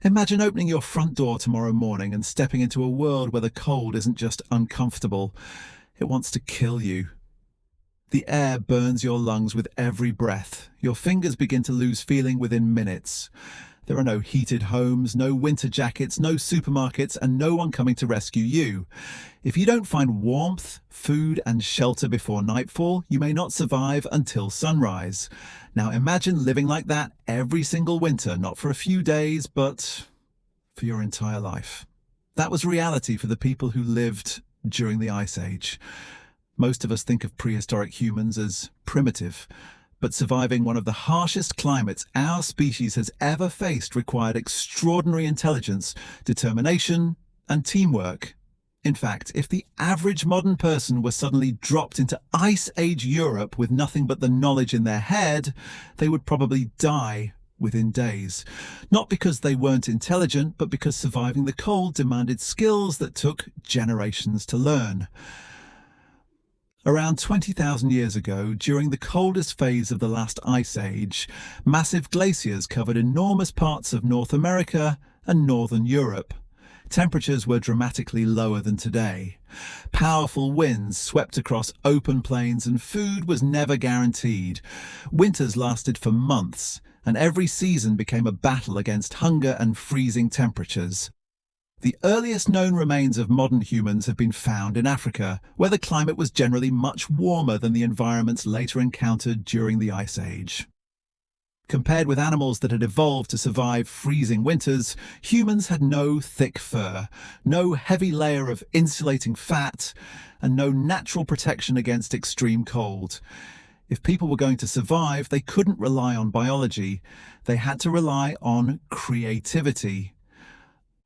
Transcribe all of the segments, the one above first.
Imagine opening your front door tomorrow morning and stepping into a world where the cold isn't just uncomfortable, it wants to kill you. The air burns your lungs with every breath. Your fingers begin to lose feeling within minutes. There are no heated homes, no winter jackets, no supermarkets, and no one coming to rescue you. If you don't find warmth, food, and shelter before nightfall, you may not survive until sunrise. Now imagine living like that every single winter, not for a few days, but for your entire life. That was reality for the people who lived during the Ice Age. Most of us think of prehistoric humans as primitive, but surviving one of the harshest climates our species has ever faced required extraordinary intelligence, determination, and teamwork. In fact, if the average modern person were suddenly dropped into Ice Age Europe with nothing but the knowledge in their head, they would probably die within days. Not because they weren't intelligent, but because surviving the cold demanded skills that took generations to learn. Around 20,000 years ago, during the coldest phase of the last ice age, massive glaciers covered enormous parts of North America and northern Europe. Temperatures were dramatically lower than today. Powerful winds swept across open plains and food was never guaranteed. Winters lasted for months, and every season became a battle against hunger and freezing temperatures. The earliest known remains of modern humans have been found in Africa, where the climate was generally much warmer than the environments later encountered during the Ice Age. Compared with animals that had evolved to survive freezing winters, humans had no thick fur, no heavy layer of insulating fat, and no natural protection against extreme cold. If people were going to survive, they couldn't rely on biology. They had to rely on creativity.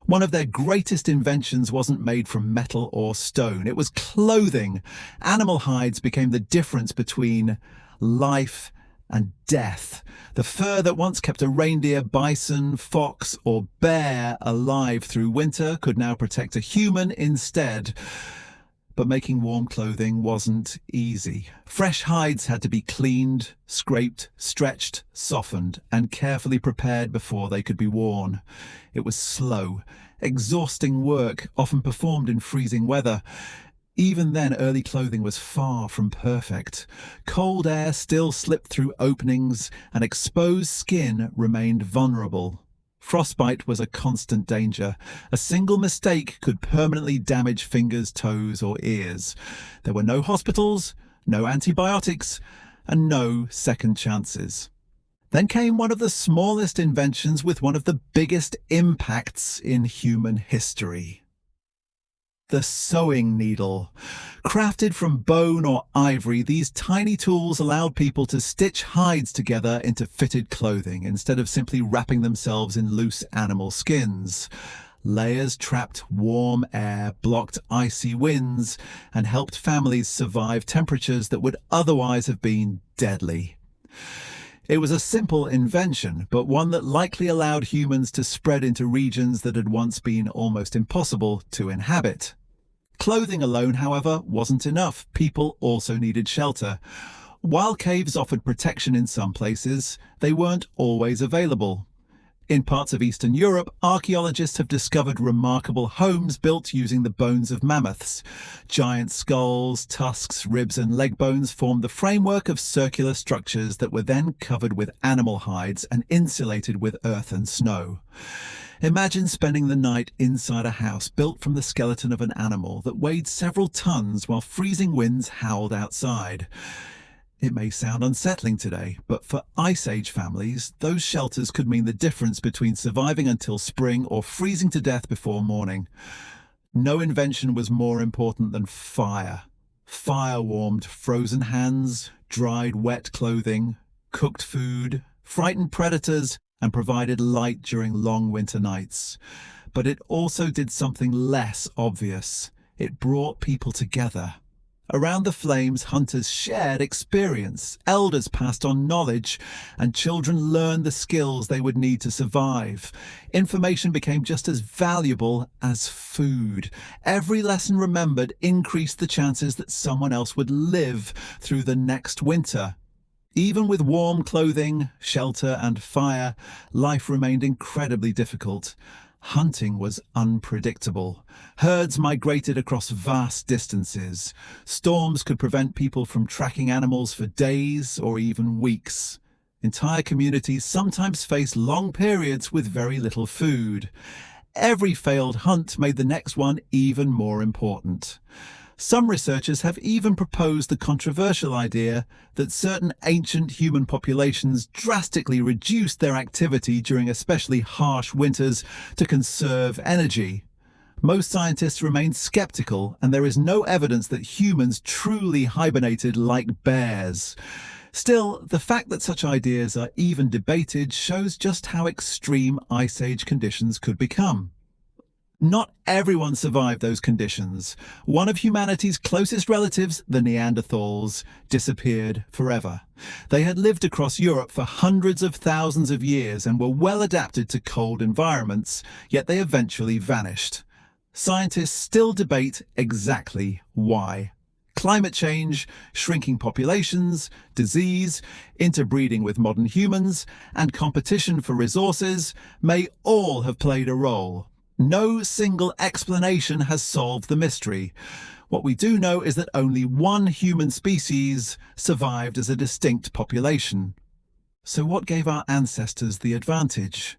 One of their greatest inventions wasn't made from metal or stone. It was clothing. Animal hides became the difference between life and death. The fur that once kept a reindeer, bison, fox, or bear alive through winter could now protect a human instead. But making warm clothing wasn't easy. Fresh hides had to be cleaned, scraped, stretched, softened, and carefully prepared before they could be worn. It was slow, exhausting work, often performed in freezing weather. Even then, early clothing was far from perfect. Cold air still slipped through openings, and exposed skin remained vulnerable. Frostbite was a constant danger. A single mistake could permanently damage fingers, toes, or ears. There were no hospitals, no antibiotics, and no second chances. Then came one of the smallest inventions with one of the biggest impacts in human history. The sewing needle. Crafted from bone or ivory, these tiny tools allowed people to stitch hides together into fitted clothing instead of simply wrapping themselves in loose animal skins. Layers trapped warm air, blocked icy winds, and helped families survive temperatures that would otherwise have been deadly. It was a simple invention, but one that likely allowed humans to spread into regions that had once been almost impossible to inhabit. Clothing alone, however, wasn't enough. People also needed shelter. While caves offered protection in some places, they weren't always available. In parts of Eastern Europe, archaeologists have discovered remarkable homes built using the bones of mammoths. Giant skulls, tusks, ribs and leg bones formed the framework of circular structures that were then covered with animal hides and insulated with earth and snow. Imagine spending the night inside a house built from the skeleton of an animal that weighed several tons while freezing winds howled outside. It may sound unsettling today, but for Ice Age families, those shelters could mean the difference between surviving until spring or freezing to death before morning. No invention was more important than fire. Fire warmed frozen hands, dried wet clothing, cooked food, frightened predators, and provided light during long winter nights. But it also did something less obvious. It brought people together. Around the flames, hunters shared experience, elders passed on knowledge, and children learned the skills they would need to survive. Information became just as valuable as food. Every lesson remembered increased the chances that someone else would live through the next winter. Even with warm clothing, shelter, and fire, life remained incredibly difficult. Hunting was unpredictable. Herds migrated across vast distances. Storms could prevent people from tracking animals for days or even weeks. Entire communities sometimes faced long periods with very little food. Every failed hunt made the next one even more important. Some researchers have even proposed the controversial idea that certain ancient human populations drastically reduced their activity during especially harsh winters to conserve energy. Most scientists remain skeptical, and there is no evidence that humans truly hibernated like bears. Still, the fact that such ideas are even debated shows just how extreme Ice Age conditions could become. Not everyone survived those conditions. One of humanity's closest relatives, the Neanderthals, disappeared forever. They had lived across Europe for hundreds of thousands of years and were well adapted to cold environments, yet they eventually vanished. Scientists still debate exactly why. Climate change, shrinking populations, disease, interbreeding with modern humans, and competition for resources may all have played a role. No single explanation has solved the mystery. What we do know is that only one human species survived as a distinct population. So what gave our ancestors the advantage?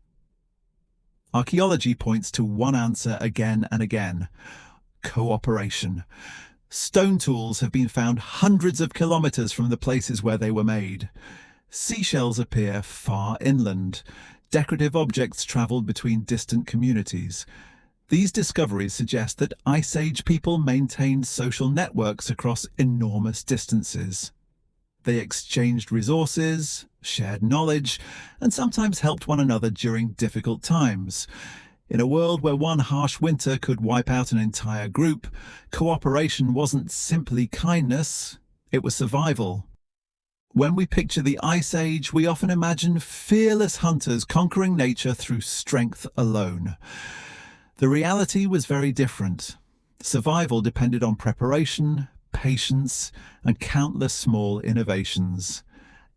Archaeology points to one answer again and again: cooperation. Stone tools have been found hundreds of kilometers from the places where they were made. Seashells appear far inland. Decorative objects traveled between distant communities. These discoveries suggest that Ice Age people maintained social networks across enormous distances. They exchanged resources, shared knowledge, and sometimes helped one another during difficult times. In a world where one harsh winter could wipe out an entire group, cooperation wasn't simply kindness, it was survival. When we picture the Ice Age, we often imagine fearless hunters conquering nature through strength alone. The reality was very different. Survival depended on preparation, patience, and countless small innovations.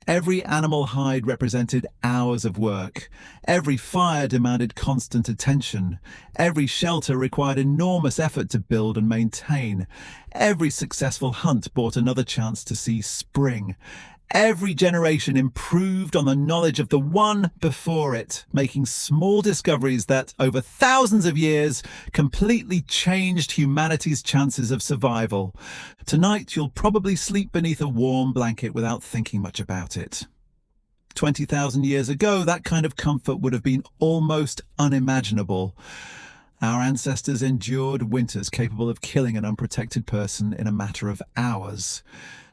Every animal hide represented hours of work. Every fire demanded constant attention. Every shelter required enormous effort to build and maintain. Every successful hunt brought another chance to see spring. Every generation improved on the knowledge of the one before it, making small discoveries that, over thousands of years, completely changed humanity's chances of survival. Tonight, you'll probably sleep beneath a warm blanket without thinking much about it. 20,000 years ago, that kind of comfort would have been almost unimaginable. Our ancestors endured winters capable of killing an unprotected person in a matter of hours.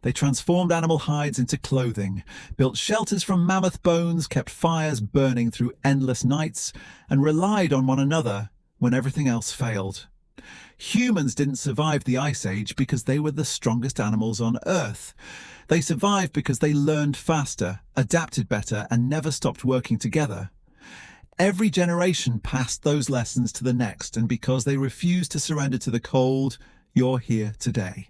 They transformed animal hides into clothing, built shelters from mammoth bones, kept fires burning through endless nights, and relied on one another when everything else failed. Humans didn't survive the Ice Age because they were the strongest animals on Earth. They survived because they learned faster, adapted better, and never stopped working together. Every generation passed those lessons to the next, and because they refused to surrender to the cold, you're here today.